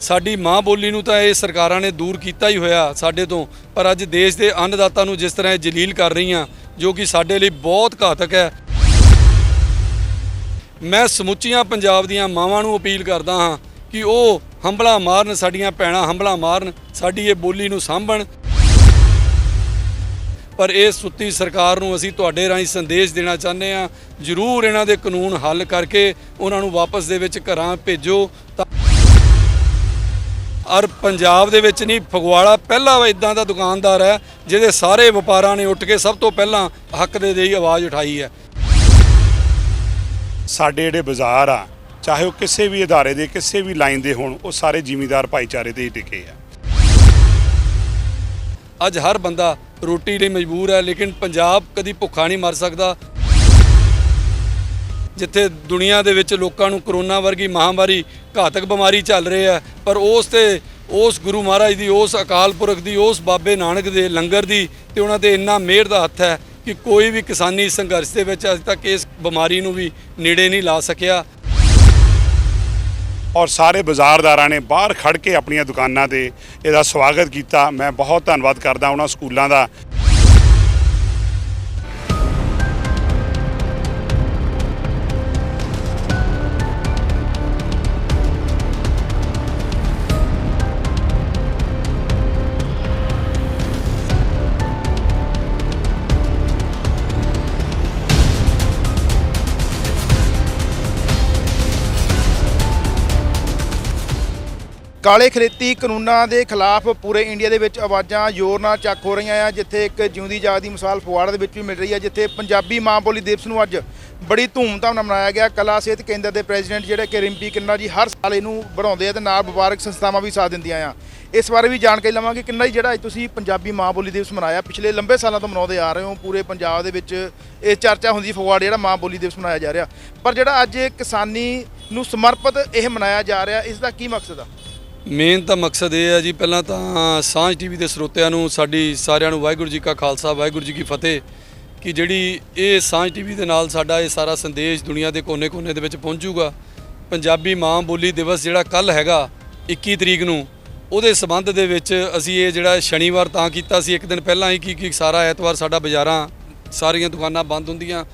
ਸਾਡੀ ਮਾਂ ਬੋਲੀ ਨੂੰ ਤਾਂ ਇਹ ਸਰਕਾਰਾਂ ਨੇ ਦੂਰ ਕੀਤਾ ਹੀ ਹੋਇਆ ਸਾਡੇ ਤੋਂ, ਪਰ ਅੱਜ ਦੇਸ਼ ਦੇ ਅੰਨਦਾਤਾ ਨੂੰ ਜਿਸ ਤਰ੍ਹਾਂ ਇਹ ਜਲੀਲ ਕਰ ਰਹੀਆਂ, ਜੋ ਕਿ ਸਾਡੇ ਲਈ ਬਹੁਤ ਘਾਤਕ ਹੈ। ਮੈਂ ਸਮੁੱਚੀਆਂ ਪੰਜਾਬ ਦੀਆਂ ਮਾਵਾਂ ਨੂੰ ਅਪੀਲ ਕਰਦਾ ਹਾਂ ਕਿ ਉਹ ਹੰਭਲਾ ਮਾਰਨ, ਸਾਡੀਆਂ ਭੈਣਾਂ ਹੰਭਲਾ ਮਾਰਨ, ਸਾਡੀ ਇਹ ਬੋਲੀ ਨੂੰ ਸਾਂਭਣ। ਪਰ ਇਹ ਸੁੱਤੀ ਸਰਕਾਰ ਨੂੰ ਅਸੀਂ ਤੁਹਾਡੇ ਰਾਹੀਂ ਸੰਦੇਸ਼ ਦੇਣਾ ਚਾਹੁੰਦੇ ਹਾਂ, ਜ਼ਰੂਰ ਇਹਨਾਂ ਦੇ ਕਾਨੂੰਨ ਹੱਲ ਕਰਕੇ ਉਹਨਾਂ ਨੂੰ ਵਾਪਸ ਦੇ ਵਿੱਚ ਘਰਾਂ ਭੇਜੋ। ਔਰ ਪੰਜਾਬ ਦੇ ਵਿੱਚ ਨਹੀਂ, ਫਗਵਾੜਾ ਪਹਿਲਾ ਇਦਾਂ ਦਾ ਦੁਕਾਨਦਾਰ ਹੈ ਜਿਹਦੇ ਸਾਰੇ ਵਪਾਰਾਂ ਨੇ ਉੱਠ ਕੇ ਸਭ ਤੋਂ ਪਹਿਲਾਂ ਹੱਕ ਦੇ ਲਈ ਆਵਾਜ਼ ਉਠਾਈ ਹੈ। ਸਾਡੇ ਜਿਹੜੇ ਬਾਜ਼ਾਰ ਆ, ਚਾਹੇ ਉਹ ਕਿਸੇ ਵੀ ਅਦਾਰੇ ਦੇ ਕਿਸੇ ਵੀ ਲਾਈਨ ਦੇ ਹੋਣ, ਉਹ ਸਾਰੇ ਜ਼ਿਮੀਂਦਾਰ ਭਾਈਚਾਰੇ ਤੇ ਹੀ ਟਿਕੇ ਆ। ਅੱਜ ਹਰ ਬੰਦਾ ਰੋਟੀ ਲਈ ਮਜਬੂਰ ਹੈ, ਲੇਕਿਨ ਪੰਜਾਬ ਕਦੀ ਭੁੱਖਾ ਨਹੀਂ ਮਰ ਸਕਦਾ। ਜਿੱਥੇ ਦੁਨੀਆ ਦੇ ਵਿੱਚ ਲੋਕਾਂ ਨੂੰ ਕਰੋਨਾ ਵਰਗੀ ਮਹਾਮਾਰੀ ਘਾਤਕ ਬਿਮਾਰੀ ਚੱਲ ਰਹੀ ਹੈ, ਪਰ ਉਸ ਗੁਰੂ ਮਹਾਰਾਜ ਦੀ, ਉਸ ਅਕਾਲ ਪੁਰਖ ਦੀ, ਉਸ ਬਾਬੇ ਨਾਨਕ ਦੇ ਲੰਗਰ ਦੀ ਤੇ ਉਹਨਾਂ ਦੇ ਇੰਨਾ ਮਿਹਰ ਦਾ ਹੱਥ ਹੈ ਕਿ ਕੋਈ ਵੀ ਕਿਸਾਨੀ ਸੰਘਰਸ਼ ਦੇ ਵਿੱਚ ਅਜੇ ਤੱਕ ਇਸ ਬਿਮਾਰੀ ਨੂੰ ਵੀ ਨੇੜੇ ਨਹੀਂ ਲਾ ਸਕਿਆ। ਔਰ ਸਾਰੇ ਬਾਜ਼ਾਰਦਾਰਾਂ ਨੇ ਬਾਹਰ ਖੜ ਕੇ ਆਪਣੀਆਂ ਦੁਕਾਨਾਂ ਤੇ ਇਹਦਾ ਸਵਾਗਤ ਕੀਤਾ। ਮੈਂ ਬਹੁਤ ਧੰਨਵਾਦ ਕਰਦਾ ਉਹਨਾਂ ਸਕੂਲਾਂ ਦਾ। ਕਾਲੇ ਖੇਤੀ ਕਾਨੂੰਨਾਂ ਦੇ ਖਿਲਾਫ ਪੂਰੇ ਇੰਡੀਆ ਦੇ ਵਿੱਚ ਆਵਾਜ਼ਾਂ ਜ਼ੋਰ ਨਾਲ ਚੱਕ ਹੋ ਰਹੀਆਂ ਆ। ਜਿੱਥੇ ਇੱਕ ਜਿਉਂਦੀ ਜਾਗਦੀ ਮਿਸਾਲ ਫਗਵਾੜਾ ਦੇ ਵਿੱਚ ਵੀ ਮਿਲ ਰਹੀ ਹੈ, ਜਿੱਥੇ ਪੰਜਾਬੀ ਮਾਂ ਬੋਲੀ ਦਿਵਸ ਨੂੰ ਅੱਜ ਬੜੀ ਧੂਮਧਾਮ ਨਾਲ ਮਨਾਇਆ ਗਿਆ। ਕਲਾ ਸਿਹਤ ਕੇਂਦਰ ਦੇ ਪ੍ਰੈਜ਼ੀਡੈਂਟ ਜਿਹੜੇ ਕਿ ਰਿੰਪੀ ਕਿੰਨਾ ਜੀ ਹਰ ਸਾਲ ਇਹਨੂੰ ਬਣਾਉਂਦੇ ਆ ਤੇ ਨਾਲ ਵਪਾਰਕ ਸੰਸਥਾਵਾਂ ਵੀ ਸਾਥ ਦਿੰਦੀਆਂ ਆ। ਇਸ ਬਾਰੇ ਵੀ ਜਾਣਕਾਰੀ ਲਵਾਂਗੇ। ਕਿੰਨਾ ਜੀ ਜਿਹੜਾ ਅੱਜ ਤੁਸੀਂ ਪੰਜਾਬੀ ਮਾਂ ਬੋਲੀ ਦਿਵਸ ਮਨਾਇਆ, ਪਿਛਲੇ ਲੰਬੇ ਸਾਲਾਂ ਤੋਂ ਮਨਾਉਂਦੇ ਆ ਰਹੇ ਹੋ, ਪੂਰੇ ਪੰਜਾਬ ਦੇ ਵਿੱਚ ਇਹ ਚਰਚਾ ਹੁੰਦੀ ਫਗਵਾੜੇ ਜਿਹੜਾ ਮਾਂ ਬੋਲੀ ਦਿਵਸ ਮਨਾਇਆ ਜਾ ਰਿਹਾ, ਪਰ ਜਿਹੜਾ ਅੱਜ ਕਿਸਾਨੀ ਨੂੰ ਸਮਰਪਿਤ ਇਹ ਮਨਾਇਆ ਜਾ ਰਿਹਾ, ਇਸ ਦਾ ਕੀ ਮਕਸਦ ਆ? ਮੇਨ ਤਾਂ ਮਕਸਦ ਇਹ ਹੈ ਜੀ, ਪਹਿਲਾਂ ਤਾਂ ਸਾਂਝ ਟੀਵੀ ਦੇ ਸਰੋਤਿਆਂ ਨੂੰ ਸਾਡੀ ਸਾਰਿਆਂ ਨੂੰ ਵਾਹਿਗੁਰੂ ਜੀ ਕਾ ਖਾਲਸਾ ਵਾਹਿਗੁਰੂ ਜੀ ਕੀ ਫਤਿਹ। ਕਿ ਜਿਹੜੀ ਇਹ ਸਾਂਝ ਟੀਵੀ ਦੇ ਨਾਲ ਸਾਡਾ ਇਹ ਸਾਰਾ ਸੰਦੇਸ਼ ਦੁਨੀਆ ਦੇ ਕੋਨੇ-ਕੋਨੇ ਦੇ ਵਿੱਚ ਪਹੁੰਚੂਗਾ। ਪੰਜਾਬੀ ਮਾਂ ਬੋਲੀ ਦਿਵਸ ਜਿਹੜਾ ਕੱਲ੍ਹ ਹੈਗਾ 21 ਤਰੀਕ ਨੂੰ, ਉਹਦੇ ਸਬੰਧ ਦੇ ਵਿੱਚ ਅਸੀਂ ਇਹ ਜਿਹੜਾ ਸ਼ਨੀਵਾਰ ਤਾਂ ਕੀਤਾ ਸੀ ਇੱਕ ਦਿਨ ਪਹਿਲਾਂ ਹੀ ਕਿ ਸਾਰਾ ਐਤਵਾਰ ਸਾਡਾ ਬਾਜ਼ਾਰਾਂ ਸਾਰੀਆਂ ਦੁਕਾਨਾਂ ਬੰਦ ਹੁੰਦੀਆਂ।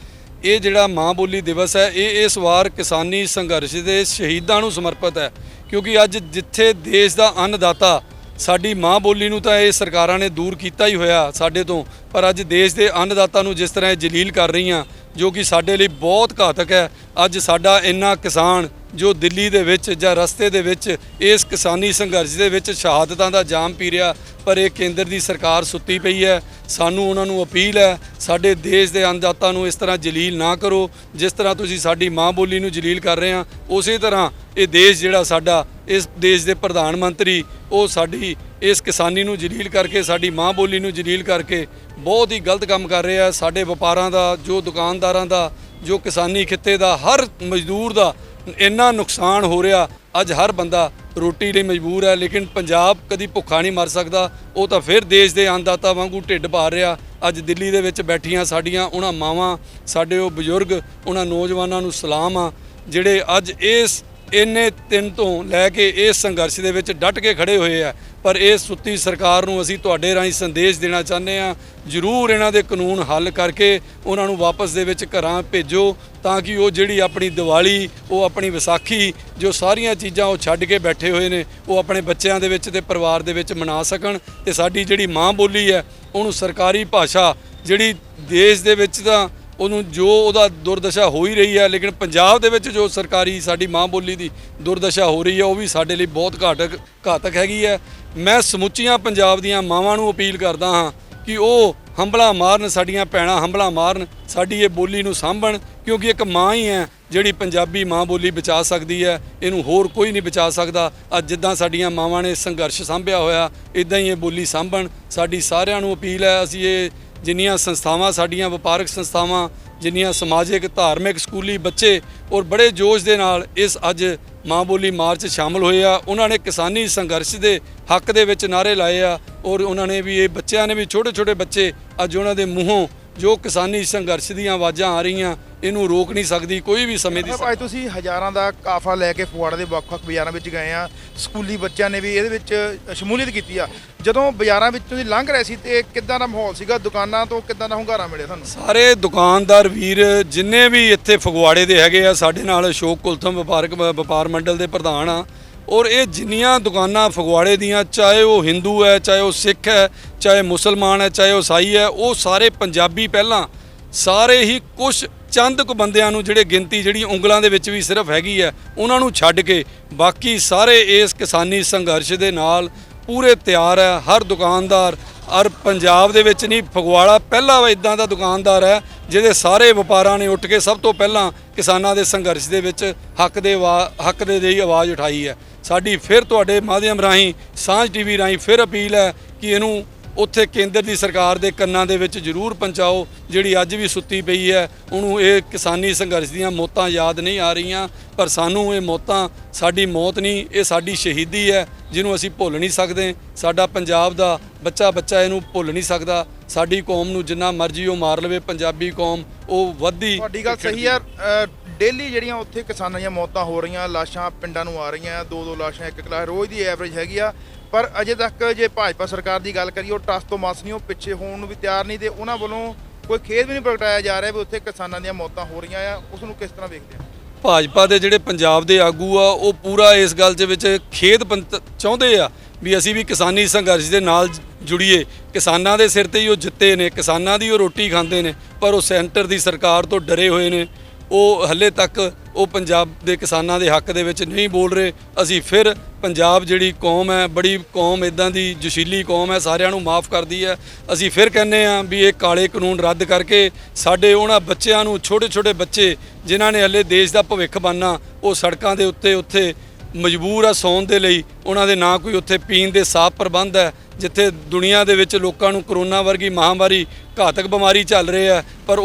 ਇਹ ਜਿਹੜਾ ਮਾਂ ਬੋਲੀ ਦਿਵਸ ਹੈ ਇਹ ਇਸ ਵਾਰ ਕਿਸਾਨੀ ਸੰਘਰਸ਼ ਦੇ ਸ਼ਹੀਦਾਂ ਨੂੰ ਸਮਰਪਿਤ ਹੈ, ਕਿਉਂਕਿ ਅੱਜ ਜਿੱਥੇ ਦੇਸ਼ ਦਾ ਅੰਨਦਾਤਾ, ਸਾਡੀ ਮਾਂ ਬੋਲੀ ਨੂੰ ਤਾਂ ਇਹ ਸਰਕਾਰਾਂ ਨੇ ਦੂਰ ਕੀਤਾ ਹੀ ਹੋਇਆ ਸਾਡੇ ਤੋਂ, ਪਰ ਅੱਜ ਦੇਸ਼ ਦੇ ਅੰਨਦਾਤਾ ਨੂੰ ਜਿਸ ਤਰ੍ਹਾਂ ਇਹ ਜਲੀਲ ਕਰ ਰਹੀਆਂ, ਜੋ ਕਿ ਸਾਡੇ ਲਈ ਬਹੁਤ ਘਾਤਕ ਹੈ। ਅੱਜ ਸਾਡਾ ਇੰਨਾ ਕਿਸਾਨ ਜੋ ਦਿੱਲੀ ਦੇ ਵਿੱਚ ਜਾਂ ਰਸਤੇ ਦੇ ਵਿੱਚ ਇਸ ਕਿਸਾਨੀ ਸੰਘਰਸ਼ ਦੇ ਵਿੱਚ ਸ਼ਹਾਦਤਾਂ ਦਾ ਜਾਮ ਪੀ ਰਿਹਾ, ਪਰ ਇਹ ਕੇਂਦਰ ਦੀ ਸਰਕਾਰ ਸੁੱਤੀ ਪਈ ਹੈ। ਸਾਨੂੰ ਉਹਨਾਂ ਨੂੰ ਅਪੀਲ ਹੈ, ਸਾਡੇ ਦੇਸ਼ ਦੇ ਅੰਨਦਾਤਾ ਨੂੰ ਇਸ ਤਰ੍ਹਾਂ ਜਲੀਲ ਨਾ ਕਰੋ। ਜਿਸ ਤਰ੍ਹਾਂ ਤੁਸੀਂ ਸਾਡੀ ਮਾਂ ਬੋਲੀ ਨੂੰ ਜਲੀਲ ਕਰ ਰਹੇ ਆ, ਉਸੇ ਤਰ੍ਹਾਂ ਇਹ ਦੇਸ਼ ਜਿਹੜਾ ਸਾਡਾ, ਇਸ ਦੇਸ਼ ਦੇ ਪ੍ਰਧਾਨ ਮੰਤਰੀ, ਉਹ ਸਾਡੀ ਇਸ ਕਿਸਾਨੀ ਨੂੰ ਜਲੀਲ ਕਰਕੇ, ਸਾਡੀ ਮਾਂ ਬੋਲੀ ਨੂੰ ਜਲੀਲ ਕਰਕੇ ਬਹੁਤ ਹੀ ਗਲਤ ਕੰਮ ਕਰ ਰਹੇ ਆ। ਸਾਡੇ ਵਪਾਰਾਂ ਦਾ, ਜੋ ਦੁਕਾਨਦਾਰਾਂ ਦਾ, ਜੋ ਕਿਸਾਨੀ ਖਿੱਤੇ ਦਾ, ਹਰ ਮਜ਼ਦੂਰ ਦਾ ਇੰਨਾ ਨੁਕਸਾਨ ਹੋ ਰਿਹਾ। ਅੱਜ ਹਰ ਬੰਦਾ ਰੋਟੀ ਲਈ ਮਜਬੂਰ ਹੈ, ਲੇਕਿਨ ਪੰਜਾਬ ਕਦੀ ਭੁੱਖਾ ਨਹੀਂ ਮਰ ਸਕਦਾ। ਉਹ ਤਾਂ ਫਿਰ ਦੇਸ਼ ਦੇ ਅੰਨਦਾਤਾ ਵਾਂਗੂ ਢਿੱਡ ਭਰ ਰਿਹਾ। ਅੱਜ ਦਿੱਲੀ ਦੇ ਵਿੱਚ ਬੈਠੀਆਂ ਸਾਡੀਆਂ ਉਹਨਾਂ ਮਾਵਾਂ, ਸਾਡੇ ਉਹ ਬਜ਼ੁਰਗ, ਉਹਨਾਂ ਨੌਜਵਾਨਾਂ ਨੂੰ ਸਲਾਮ ਆ ਜਿਹੜੇ ਅੱਜ ਇਸ ਇੰਨੇ ਦਿਨ ਤੋਂ ਲੈ ਕੇ ਇਸ ਸੰਘਰਸ਼ ਦੇ ਵਿੱਚ ਡਟ ਕੇ ਖੜੇ ਹੋਏ ਆ। ਪਰ ਇਹ ਸੁੱਤੀ ਸਰਕਾਰ ਨੂੰ ਅਸੀਂ ਤੁਹਾਡੇ ਰਾਹੀਂ ਸੰਦੇਸ਼ ਦੇਣਾ ਚਾਹੁੰਦੇ ਹਾਂ, ਜ਼ਰੂਰ ਇਹਨਾਂ ਦੇ ਕਾਨੂੰਨ ਹੱਲ ਕਰਕੇ ਉਹਨਾਂ ਨੂੰ ਵਾਪਸ ਦੇ ਵਿੱਚ ਘਰਾਂ ਭੇਜੋ, ਤਾਂ ਕਿ ਉਹ ਜਿਹੜੀ ਆਪਣੀ ਦੀਵਾਲੀ, ਉਹ ਆਪਣੀ ਵਿਸਾਖੀ, ਜੋ ਸਾਰੀਆਂ ਚੀਜ਼ਾਂ ਉਹ ਛੱਡ ਕੇ ਬੈਠੇ ਹੋਏ ਨੇ, ਉਹ ਆਪਣੇ ਬੱਚਿਆਂ ਦੇ ਵਿੱਚ ਤੇ ਪਰਿਵਾਰ ਦੇ ਵਿੱਚ ਮਨਾ ਸਕਣ। ਤੇ ਸਾਡੀ ਜਿਹੜੀ ਮਾਂ ਬੋਲੀ ਹੈ ਉਹਨੂੰ ਸਰਕਾਰੀ ਭਾਸ਼ਾ, ਜਿਹੜੀ ਦੇਸ਼ ਦੇ ਵਿੱਚ ਤਾਂ ਉਹਨੂੰ ਜੋ ਉਹਦਾ ਦੁਰਦਸ਼ਾ ਹੋ ਹੀ ਰਹੀ ਹੈ, ਲੇਕਿਨ ਪੰਜਾਬ ਦੇ ਵਿੱਚ ਜੋ ਸਰਕਾਰੀ ਸਾਡੀ ਮਾਂ ਬੋਲੀ ਦੀ ਦੁਰਦਸ਼ਾ ਹੋ ਰਹੀ ਹੈ, ਉਹ ਵੀ ਸਾਡੇ ਲਈ ਬਹੁਤ ਘਾਤਕ ਹੈਗੀ ਹੈ। ਮੈਂ ਸਮੁੱਚੀਆਂ ਪੰਜਾਬ ਦੀਆਂ ਮਾਵਾਂ ਨੂੰ ਅਪੀਲ ਕਰਦਾ ਹਾਂ ਕਿ ਉਹ ਹੰਭਲਾ ਮਾਰਨ, ਸਾਡੀਆਂ ਭੈਣਾਂ ਹੰਭਲਾ ਮਾਰਨ, ਸਾਡੀ ਇਹ ਬੋਲੀ ਨੂੰ ਸਾਂਭਣ, ਕਿਉਂਕਿ ਇੱਕ ਮਾਂ ਹੀ ਹੈ ਜਿਹੜੀ ਪੰਜਾਬੀ ਮਾਂ ਬੋਲੀ ਬਚਾ ਸਕਦੀ ਹੈ। ਇਹਨੂੰ ਹੋਰ ਕੋਈ ਨਹੀਂ ਬਚਾ ਸਕਦਾ। ਅੱਜ ਜਿੱਦਾਂ ਸਾਡੀਆਂ ਮਾਵਾਂ ਨੇ ਸੰਘਰਸ਼ ਸਾਂਭਿਆ ਹੋਇਆ, ਇੱਦਾਂ ਹੀ ਇਹ ਬੋਲੀ ਸਾਂਭਣ। ਸਾਡੀ ਸਾਰਿਆਂ ਨੂੰ ਅਪੀਲ ਹੈ, ਅਸੀਂ ਇਹ ਜਿੰਨੀਆਂ ਸੰਸਥਾਵਾਂ, ਸਾਡੀਆਂ ਵਪਾਰਕ ਸੰਸਥਾਵਾਂ, ਜਿੰਨੀਆਂ ਸਮਾਜਿਕ, ਧਾਰਮਿਕ, ਸਕੂਲੀ ਬੱਚੇ ਔਰ ਬੜੇ ਜੋਸ਼ ਦੇ ਨਾਲ ਇਸ ਅੱਜ ਮਾਂ ਬੋਲੀ ਮਾਰਚ ਸ਼ਾਮਲ ਹੋਏ ਆ। ਉਹਨਾਂ ਨੇ ਕਿਸਾਨੀ ਸੰਘਰਸ਼ ਦੇ ਹੱਕ ਦੇ ਵਿੱਚ ਨਾਅਰੇ ਲਾਏ ਆ, ਔਰ ਉਹਨਾਂ ਨੇ ਵੀ, ਇਹ ਬੱਚਿਆਂ ਨੇ ਵੀ, ਛੋਟੇ ਛੋਟੇ ਬੱਚੇ ਅੱਜ ਉਹਨਾਂ ਦੇ ਮੂੰਹੋਂ ਜੋ ਕਿਸਾਨੀ ਸੰਘਰਸ਼ ਦੀਆਂ ਆਵਾਜ਼ਾਂ ਆ ਰਹੀਆਂ, ਇਹਨੂੰ ਰੋਕ ਨਹੀਂ ਸਕਦੀ ਕੋਈ ਵੀ ਸਮੇਂ ਦੀ। ਅੱਜ ਤੁਸੀਂ ਹਜ਼ਾਰਾਂ ਦਾ ਕਾਫਲਾ ਲੈ ਕੇ ਫਗਵਾੜਾ ਦੇ ਵੱਖ-ਵੱਖ ਬਾਜ਼ਾਰਾਂ ਵਿੱਚ ਗਏ ਆ, ਸਕੂਲੀ ਬੱਚਿਆਂ ਨੇ ਵੀ ਇਹਦੇ ਵਿੱਚ ਸ਼ਮੂਲੀਅਤ ਕੀਤੀ ਆ। ਜਦੋਂ ਬਾਜ਼ਾਰਾਂ ਵਿੱਚ ਤੁਸੀਂ ਲੰਘ ਰਹੇ ਸੀ ਤੇ ਕਿੱਦਾਂ ਦਾ ਮਾਹੌਲ ਸੀਗਾ, ਦੁਕਾਨਾਂ ਤੋਂ ਕਿੱਦਾਂ ਦਾ ਹੁੰਗਾਰਾ ਮਿਲਿਆ ਤੁਹਾਨੂੰ? ਸਾਰੇ ਦੁਕਾਨਦਾਰ ਵੀਰ ਜਿੰਨੇ ਵੀ ਇੱਥੇ ਫਗਵਾੜੇ ਦੇ ਹੈਗੇ ਆ, ਸਾਡੇ ਨਾਲ ਅਸ਼ੋਕ ਕੁਲਥਮ ਵਪਾਰ ਮੰਡਲ ਦੇ ਪ੍ਰਧਾਨ ਆ, ਔਰ ਇਹ ਜਿੰਨੀਆਂ ਦੁਕਾਨਾਂ ਫਗਵਾੜੇ ਦੀਆਂ, ਚਾਹੇ ਉਹ ਹਿੰਦੂ ਹੈ, ਚਾਹੇ ਉਹ ਸਿੱਖ ਹੈ, ਚਾਹੇ ਮੁਸਲਮਾਨ ਹੈ, ਚਾਹੇ ਉਹ ਈਸਾਈ ਹੈ, ਉਹ ਸਾਰੇ ਪੰਜਾਬੀ ਪਹਿਲਾਂ ਸਾਰੇ ਹੀ ਕੁਛ ਚੰਦ ਕੁ ਬੰਦਿਆਂ ਨੂੰ ਜਿਹੜੇ ਗਿਣਤੀ ਜਿਹੜੀ ਉਂਗਲਾਂ ਦੇ ਵਿੱਚ ਵੀ ਸਿਰਫ ਹੈਗੀ ਹੈ ਉਹਨਾਂ ਨੂੰ ਛੱਡ ਕੇ ਬਾਕੀ ਸਾਰੇ ਇਸ ਕਿਸਾਨੀ ਸੰਘਰਸ਼ ਦੇ ਨਾਲ ਪੂਰੇ ਤਿਆਰ ਹੈ। ਹਰ ਦੁਕਾਨਦਾਰ ਔਰ ਪੰਜਾਬ ਦੇ ਵਿੱਚ ਨਹੀਂ, ਫਗਵਾੜਾ ਪਹਿਲਾ ਇਦਾਂ ਦਾ ਦੁਕਾਨਦਾਰ ਹੈ ਜਿਹਦੇ ਸਾਰੇ ਵਪਾਰਾਂ ਨੇ ਉੱਠ ਕੇ ਸਭ ਤੋਂ ਪਹਿਲਾਂ ਕਿਸਾਨਾਂ ਦੇ ਸੰਘਰਸ਼ ਦੇ ਵਿੱਚ ਹੱਕ ਦੇ ਲਈ ਆਵਾਜ਼ ਉਠਾਈ ਹੈ। ਸਾਡੀ ਫਿਰ ਤੁਹਾਡੇ ਮਾਧਿਅਮ ਰਾਹੀਂ ਸਾਂਝ ਟੀਵੀ ਰਾਹੀਂ ਫਿਰ ਅਪੀਲ ਹੈ ਕਿ ਇਹਨੂੰ ਉੱਥੇ ਕੇਂਦਰ ਦੀ ਸਰਕਾਰ ਦੇ ਕੰਨਾਂ ਦੇ ਵਿੱਚ ਜ਼ਰੂਰ ਪਹੁੰਚਾਓ, ਜਿਹੜੀ ਅੱਜ ਵੀ ਸੁੱਤੀ ਪਈ ਹੈ ਉਹਨੂੰ ਇਹ ਕਿਸਾਨੀ ਸੰਘਰਸ਼ ਦੀਆਂ ਮੌਤਾਂ ਯਾਦ ਨਹੀਂ ਆ ਰਹੀਆਂ, ਪਰ ਸਾਨੂੰ ਇਹ ਮੌਤਾਂ ਸਾਡੀ ਮੌਤ ਨਹੀਂ, ਇਹ ਸਾਡੀ ਸ਼ਹੀਦੀ ਹੈ ਜਿਹਨੂੰ ਅਸੀਂ ਭੁੱਲ ਨਹੀਂ ਸਕਦੇ। ਸਾਡਾ ਪੰਜਾਬ ਦਾ ਬੱਚਾ ਇਹਨੂੰ ਭੁੱਲ ਨਹੀਂ ਸਕਦਾ। ਸਾਡੀ ਕੌਮ ਨੂੰ ਜਿੰਨਾ ਮਰਜ਼ੀ ਉਹ ਮਾਰ ਲਵੇ, ਪੰਜਾਬੀ ਕੌਮ ਉਹ ਵੱਧਦੀ। ਤੁਹਾਡੀ ਗੱਲ ਸਹੀ ਹੈ। ਡੇਲੀ ਜਿਹੜੀਆਂ ਉੱਥੇ ਕਿਸਾਨਾਂ ਦੀਆਂ ਮੌਤਾਂ ਹੋ ਰਹੀਆਂ, ਲਾਸ਼ਾਂ ਪਿੰਡਾਂ ਨੂੰ ਆ ਰਹੀਆਂ, 2-2 ਲਾਸ਼ਾਂ ਇੱਕ ਲਾਸ਼ ਰੋਜ਼ ਦੀ ਐਵਰੇਜ ਹੈਗੀ ਆ, ਪਰ ਅਜੇ ਤੱਕ ਜੇ ਭਾਜਪਾ ਸਰਕਾਰ ਦੀ ਗੱਲ ਕਰੀਏ ਉਹ ਟਸ ਤੋਂ ਮਸ ਨਹੀਂ, ਉਹ ਪਿੱਛੇ ਹੋਣ ਨੂੰ ਵੀ ਤਿਆਰ ਨਹੀਂ ਤੇ ਉਹਨਾਂ ਵੱਲੋਂ ਕੋਈ ਖੇਦ ਵੀ ਨਹੀਂ ਪ੍ਰਗਟਾਇਆ ਜਾ ਰਿਹਾ ਵੀ ਉੱਥੇ ਕਿਸਾਨਾਂ ਦੀਆਂ ਮੌਤਾਂ ਹੋ ਰਹੀਆਂ ਆ। ਉਸ ਨੂੰ ਕਿਸ ਤਰ੍ਹਾਂ ਵੇਖਦੇ ਆ? ਭਾਜਪਾ ਦੇ ਜਿਹੜੇ ਪੰਜਾਬ ਦੇ ਆਗੂ ਆ ਉਹ ਪੂਰਾ ਇਸ ਗੱਲ ਦੇ ਵਿੱਚ ਖੇਦ ਚਾਹੁੰਦੇ ਆ ਵੀ ਅਸੀਂ ਵੀ ਕਿਸਾਨੀ ਸੰਘਰਸ਼ ਦੇ ਨਾਲ ਜੁੜੀਏ। ਕਿਸਾਨਾਂ ਦੇ ਸਿਰ ਤੇ ਹੀ ਉਹ ਜਿੱਤੇ ਨੇ, ਕਿਸਾਨਾਂ ਦੀ ਉਹ ਰੋਟੀ ਖਾਂਦੇ ਨੇ, ਪਰ ਉਹ ਸੈਂਟਰ ਦੀ ਸਰਕਾਰ ਤੋਂ ਡਰੇ ਹੋਏ ਨੇ। ਉਹ ਹੱਲੇ ਤੱਕ ਉਹ ਪੰਜਾਬ ਦੇ ਕਿਸਾਨਾਂ ਦੇ ਹੱਕ ਦੇ ਵਿੱਚ ਨਹੀਂ ਬੋਲ ਰਹੇ। ਅਸੀਂ ਫਿਰ ਪੰਜਾਬ ਜਿਹੜੀ ਕੌਮ ਹੈ, ਬੜੀ ਕੌਮ ਇਦਾਂ ਦੀ ਜੋਸ਼ੀਲੀ ਕੌਮ ਹੈ, ਸਾਰਿਆਂ ਨੂੰ ਮਾਫ ਕਰਦੀ ਹੈ। ਅਸੀਂ ਫਿਰ ਕਹਿੰਦੇ ਹਾਂ ਵੀ ਇਹ ਕਾਲੇ ਕਾਨੂੰਨ ਰੱਦ ਕਰਕੇ ਸਾਡੇ ਉਹਨਾਂ ਬੱਚਿਆਂ ਨੂੰ, ਛੋਟੇ ਬੱਚੇ ਜਿਨ੍ਹਾਂ ਨੇ ਹੱਲੇ ਦੇਸ਼ ਦਾ ਭਵਿੱਖ ਬਣਨਾ, ਉਹ ਸੜਕਾਂ ਦੇ ਉੱਤੇ ਮਜਬੂਰ ਆ ਸੌਣ ਦੇ ਲਈ। ਉਹਨਾਂ ਦੇ ਨਾ ਕੋਈ ਉੱਥੇ ਪੀਣ ਦੇ ਸਾਫ਼ ਪ੍ਰਬੰਧ ਹੈ, ਜਿੱਥੇ ਦੁਨੀਆ ਦੇ ਵਿੱਚ ਲੋਕਾਂ ਨੂੰ ਕਰੋਨਾ ਵਰਗੀ ਮਹਾਮਾਰੀ ਘਾਤਕ ਬਿਮਾਰੀ ਚੱਲ ਰਹੀ ਹੈ, ਪਰ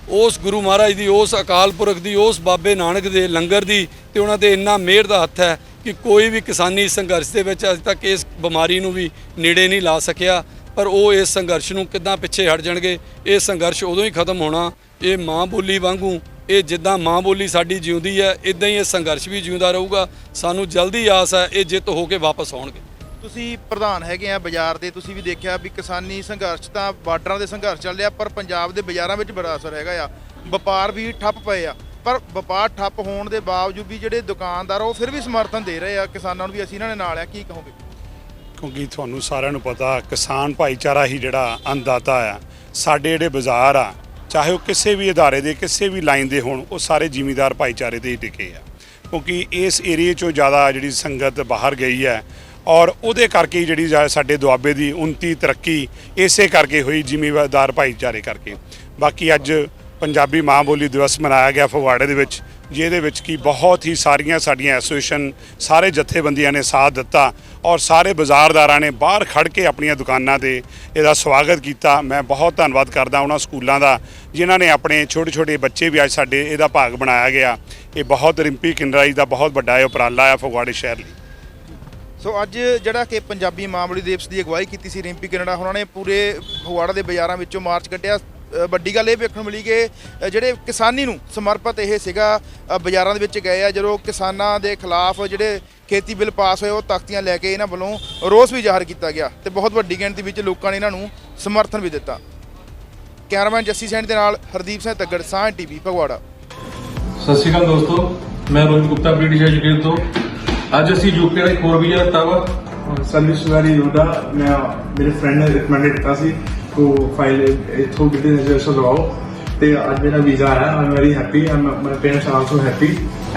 ਉਸ ਗੁਰੂ ਮਹਾਰਾਜ ਦੀ, ਉਸ ਅਕਾਲ ਪੁਰਖ ਦੀ, ਉਸ ਬਾਬੇ ਨਾਨਕ ਦੇ ਲੰਗਰ ਦੀ ਤੇ ਉਹਨਾਂ ਤੇ ਇੰਨਾ ਮਿਹਰ ਦਾ ਹੱਥ ਹੈ ਕਿ ਕੋਈ ਵੀ ਕਿਸਾਨੀ ਸੰਘਰਸ਼ ਦੇ ਵਿੱਚ ਅਜੇ ਤੱਕ ਇਸ ਬਿਮਾਰੀ ਨੂੰ ਵੀ ਨੇੜੇ ਨਹੀਂ ਲਾ ਸਕਿਆ। ਪਰ ਉਹ ਇਸ ਸੰਘਰਸ਼ ਨੂੰ ਕਿੱਦਾਂ ਪਿੱਛੇ ਹਟ ਜਾਣਗੇ? ਇਹ ਸੰਘਰਸ਼ ਉਦੋਂ ਹੀ ਖਤਮ ਹੋਣਾ। ਇਹ ਮਾਂ ਬੋਲੀ ਵਾਂਗੂ, ਇਹ ਜਿੱਦਾਂ ਮਾਂ ਬੋਲੀ ਸਾਡੀ ਜਿਉਂਦੀ ਹੈ, ਇਦਾਂ ਹੀ ਇਹ ਸੰਘਰਸ਼ ਵੀ ਜਿਉਂਦਾ ਰਹੂਗਾ। ਸਾਨੂੰ ਜਲਦੀ ਆਸ ਹੈ ਇਹ ਜਿੱਤ ਹੋ ਕੇ ਵਾਪਸ ਆਉਣਗੇ। ਤੁਸੀਂ ਪ੍ਰਧਾਨ ਹੈਗੇ ਆ ਬਾਜ਼ਾਰ ਦੇ, ਤੁਸੀਂ ਵੀ ਦੇਖਿਆ ਵੀ ਕਿਸਾਨੀ ਸੰਘਰਸ਼ ਤਾਂ ਬਾਰਡਰਾਂ ਦੇ ਸੰਘਰਸ਼ ਚੱਲ ਰਿਹਾ, ਪਰ ਪੰਜਾਬ ਦੇ ਬਾਜ਼ਾਰਾਂ ਵਿੱਚ ਬੜਾ ਅਸਰ ਹੈਗਾ ਆ। ਵਪਾਰ ਵੀ ਠੱਪ ਪਏ ਆ, ਪਰ ਵਪਾਰ ਠੱਪ ਹੋਣ ਦੇ ਬਾਵਜੂਦ ਵੀ ਜਿਹੜੇ ਦੁਕਾਨਦਾਰ ਉਹ ਫਿਰ ਵੀ ਸਮਰਥਨ ਦੇ ਰਹੇ ਆ ਕਿਸਾਨਾਂ ਨੂੰ ਵੀ ਅਸੀਂ ਇਹਨਾਂ ਦੇ ਨਾਲ ਆ। ਕੀ ਕਹੋਗੇ? ਕਿਉਂਕਿ ਤੁਹਾਨੂੰ ਸਾਰਿਆਂ ਨੂੰ ਪਤਾ ਕਿਸਾਨ ਭਾਈਚਾਰਾ ਹੀ ਜਿਹੜਾ ਅੰਨਦਾਤਾ ਆ। ਸਾਡੇ ਜਿਹੜੇ ਬਾਜ਼ਾਰ ਆ, ਚਾਹੇ ਉਹ ਕਿਸੇ ਵੀ ਅਦਾਰੇ ਦੇ, ਕਿਸੇ ਵੀ ਲਾਈਨ ਦੇ ਹੋਣ, ਉਹ ਸਾਰੇ ਜ਼ਿਮੀਂਦਾਰ ਭਾਈਚਾਰੇ ਤੇ ਹੀ ਟਿਕੇ ਆ। ਕਿਉਂਕਿ ਇਸ ਏਰੀਏ 'ਚੋਂ ਜ਼ਿਆਦਾ ਜਿਹੜੀ ਸੰਗਤ ਬਾਹਰ ਗਈ ਹੈ ਔਰ ਉਹਦੇ ਕਰਕੇ ਜਿਹੜੀ ਸਾਡੇ ਦੁਆਬੇ ਦੀ ਉੱਨਤੀ ਤਰੱਕੀ ਇਸੇ ਕਰਕੇ ਹੋਈ, ਜ਼ਿਮੀਂਦਾਰ ਭਾਈਚਾਰੇ ਕਰਕੇ। ਬਾਕੀ ਅੱਜ ਪੰਜਾਬੀ ਮਾਂ ਬੋਲੀ ਦਿਵਸ ਮਨਾਇਆ ਗਿਆ ਫਗਵਾੜੇ ਦੇ ਵਿੱਚ, ਜਿਹਦੇ ਵਿੱਚ ਕਿ ਬਹੁਤ ਹੀ ਸਾਰੀਆਂ ਸਾਡੀਆਂ ਐਸੋਸੀਏਸ਼ਨ, ਸਾਰੇ ਜਥੇਬੰਦੀਆਂ ਨੇ ਸਾਥ ਦਿੱਤਾ ਔਰ ਸਾਰੇ ਬਾਜ਼ਾਰਦਾਰਾਂ ਨੇ ਬਾਹਰ ਖੜ੍ਹ ਕੇ ਆਪਣੀਆਂ ਦੁਕਾਨਾਂ 'ਤੇ ਇਹਦਾ ਸਵਾਗਤ ਕੀਤਾ। ਮੈਂ ਬਹੁਤ ਧੰਨਵਾਦ ਕਰਦਾ ਉਹਨਾਂ ਸਕੂਲਾਂ ਦਾ ਜਿਨ੍ਹਾਂ ਨੇ ਆਪਣੇ ਛੋਟੇ ਬੱਚੇ ਵੀ ਅੱਜ ਸਾਡੇ ਇਹਦਾ ਭਾਗ ਬਣਾਇਆ ਗਿਆ। ਇਹ ਬਹੁਤ ਰਿੰਪੀ ਕਿੰਨਰਾਈ ਦਾ ਬਹੁਤ ਵੱਡਾ ਉਪਰਾਲਾ ਆ ਫਗਵਾੜੇ ਸ਼ਹਿਰ ਲਈ। ਸੋ ਅੱਜ ਜਿਹੜਾ ਕਿ ਪੰਜਾਬੀ ਮਾਂ ਬੋਲੀ ਦਿਵਸ ਦੀ ਅਗਵਾਈ ਕੀਤੀ ਸੀ ਰਿੰਪੀ ਕੈਨੇਡਾ ਉਹਨਾਂ ਨੇ, ਪੂਰੇ ਫਗਵਾੜਾ ਦੇ ਬਾਜ਼ਾਰਾਂ ਵਿੱਚੋਂ ਮਾਰਚ ਕੱਢਿਆ। ਵੱਡੀ ਗੱਲ ਇਹ ਵੇਖਣ ਮਿਲੀ ਕਿ ਜਿਹੜੇ ਕਿਸਾਨੀ ਨੂੰ ਸਮਰਪਿਤ ਇਹ ਸੀਗਾ, ਬਾਜ਼ਾਰਾਂ ਦੇ ਵਿੱਚ ਗਏ ਆ ਜਦੋਂ ਕਿਸਾਨਾਂ ਦੇ ਖਿਲਾਫ ਜਿਹੜੇ ਖੇਤੀ ਬਿੱਲ ਪਾਸ ਹੋਏ ਉਹ ਤਖਤੀਆਂ ਲੈ ਕੇ ਇਹਨਾਂ ਵੱਲੋਂ ਰੋਸ ਵੀ ਜ਼ਾਹਰ ਕੀਤਾ ਗਿਆ ਤੇ ਬਹੁਤ ਵੱਡੀ ਗਿਣਤੀ ਵਿੱਚ ਲੋਕਾਂ ਨੇ ਇਹਨਾਂ ਨੂੰ ਸਮਰਥਨ ਵੀ ਦਿੱਤਾ। ਕੈਮਰਾਮੈਨ ਜੱਸੀ ਸੈਣੀ ਦੇ ਨਾਲ ਹਰਦੀਪ ਸਿੰਘ ਤੱਗੜ, ਸਾਂਝ ਟੀਵੀ ਫਗਵਾੜਾ। ਸਤਿ ਸ਼੍ਰੀ ਅਕਾਲ ਦੋਸਤੋ, ਮੈਂ ਰੋਹਿਤ ਗੁਪਤਾ ਬ੍ਰਿਟਿਸ਼ ਐਜੂਕੇਟ ਤੋਂ। ਅੱਜ ਅਸੀਂ ਯੂਕੇ ਦਾ ਇੱਕ ਹੋਰ ਵੀਜ਼ਾ ਲਿੱਤਾ ਵਾ। सर्विस वाली योदा मैं मेरे फ्रेंड ने रिकमेंडेड किया सी तो फाइल थ्रू ब्रिटिश एजुकेशन लगाओ ਤੇ ਅੱਜ ਮੇਰਾ ਵੀਜ਼ਾ ਆਇਆ। I am very happy and my parents are also happy.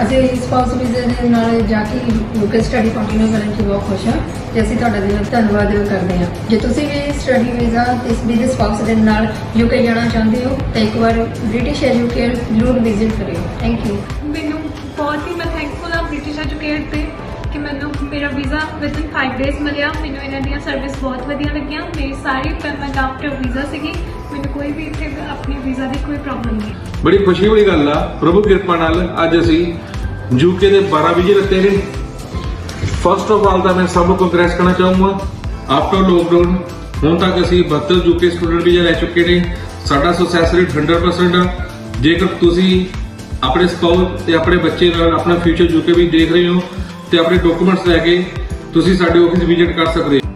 ਅਸੀਂ ਸਪਾਊਸ ਵੀਜ਼ੇ ਦੇ ਨਾਲ ਜਾ ਕੇ ਯੂਕੇ ਸਟੱਡੀ ਕੰਟੀਨਿਊ ਕਰਨ ਚ ਬਹੁਤ ਖੁਸ਼ ਹਾਂ ਤੇ ਅਸੀਂ ਤੁਹਾਡਾ ਦਿਲ ਧੰਨਵਾਦ ਕਰਦੇ ਹਾਂ। ਜੇ ਤੁਸੀਂ ਵੀ ਸਟੱਡੀ ਵੀਜ਼ਾ ਤੇ ਬਿਜ਼ਨਸ ਸਪਾਊਸ ਦੇ ਨਾਲ ਯੂਕੇ ਜਾਣਾ ਚਾਹੁੰਦੇ ਹੋ ਤਾਂ ਇੱਕ ਵਾਰ ਬ੍ਰਿਟਿਸ਼ ਐਜੂਕੇਟ ਜ਼ਰੂਰ ਵਿਜ਼ਿਟ ਕਰਿਓ। Thank you. ਮੈਨੂੰ ਬਹੁਤ ਹੀ ਮੈਂ ਥੈਂਕਫੁਲ ਹਾਂ ਬ੍ਰਿਟਿਸ਼ ਐਜੂਕੇਟ ਤੇ ਕਿ ਮੈਨੂੰ ਮੇਰਾ ਵੀਜ਼ਾ ਵਿਦਿਨ 5 ਡੇਜ਼ ਮਿਲਿਆ। ਮੈਨੂੰ ਇਹਨਾਂ ਦੀਆਂ ਸਰਵਿਸ ਬਹੁਤ ਵਧੀਆ ਲੱਗੀਆਂ। ਮੇਰੀ ਸਾਰੀ ਪੇਮੈਂਟ ਆਫਟਰ ਵੀਜ਼ਾ ਸੀਗੀ। ਮੈਨੂੰ ਕੋਈ ਵੀ ਇੱਥੇ ਆਪਣੀ ਵੀਜ਼ਾ ਦੀ ਕੋਈ ਪ੍ਰੋਬਲਮ ਨਹੀਂ। ਬੜੀ ਖੁਸ਼ੀ ਵਾਲੀ ਗੱਲ ਆ, ਪ੍ਰਭੂ ਕਿਰਪਾ ਨਾਲ ਅੱਜ ਅਸੀਂ ਯੂਕੇ ਦੇ 12 ਵੀਜ਼ੇ ਲਿੱਤੇ ਨੇ। ਫਸਟ ਆਫ ਆਲ ਤਾਂ ਮੈਂ ਸਭ ਨੂੰ ਕੰਗ੍ਰੈਸ ਕਰਨਾ ਚਾਹੂੰਗਾ। ਆਫਟਰ ਲੋਕਡਾਊਨ ਹੁਣ ਤੱਕ ਅਸੀਂ 72 ਯੂਕੇ ਸਟੂਡੈਂਟ ਵੀਜ਼ਾ ਲੈ ਚੁੱਕੇ ਨੇ। ਸਾਡਾ ਸਕਸੈਸ ਰੇਟ 100% ਆ। ਜੇਕਰ ਤੁਸੀਂ ਆਪਣੇ ਸਪਾਊਸ ਤੇ ਆਪਣੇ ਬੱਚੇ ਨਾਲ ਆਪਣਾ ਫਿਊਚਰ ਯੂਕੇ ਵੀ ਦੇਖ ਰਹੇ ਹੋ ਤੇ ਆਪਣੇ ਡਾਕੂਮੈਂਟਸ ਲੈ ਕੇ ਤੁਸੀਂ ਸਾਡੇ ਆਫਿਸ ਵਿਜ਼ਿਟ ਕਰ ਸਕਦੇ ਹੋ।